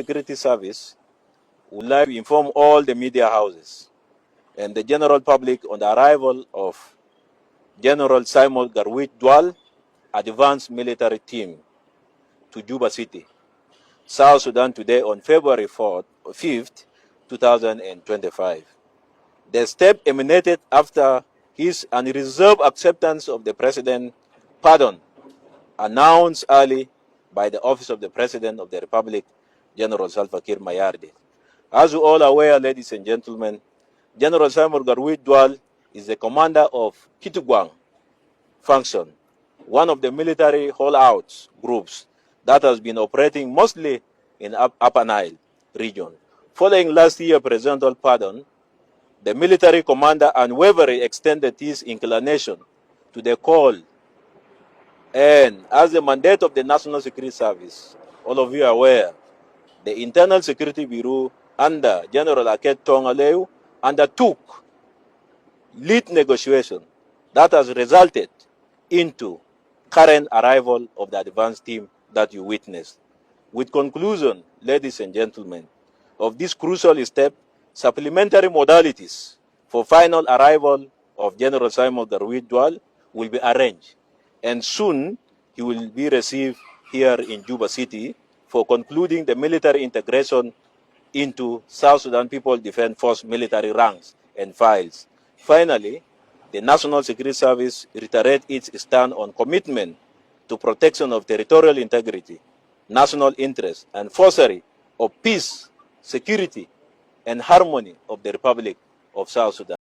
Security Service would like to inform all the media houses and the general public on the arrival of General Simon Garwit Dwal Advanced Military Team to Juba City, South Sudan today on February 5th, 2025. The step emanated after his unreserved acceptance of the President's pardon announced early by the Office of the President of the Republic, General Salva Kiir Mayardit. As you all are aware, ladies and gentlemen, General Simon Garwit Dwal is the commander of Kitgwang faction, one of the military holdouts groups that has been operating mostly in Upper Nile region. Following last year's presidential pardon, the military commander unwaveringly extended his inclination to the call, and as the mandate of the National Security Service, all of you are aware, the Internal Security Bureau under General Aket Tongaleu undertook lead negotiation that has resulted into current arrival of the advanced team that you witnessed. With conclusion, ladies and gentlemen, of this crucial step, supplementary modalities for final arrival of General Simon Garwit Dwal will be arranged, and soon he will be received here in Juba City for concluding the military integration into South Sudan People Defense Force military ranks and files. Finally, the National Security Service reiterates its stand on commitment to protection of territorial integrity, national interest, and fostering of peace, security, and harmony of the Republic of South Sudan.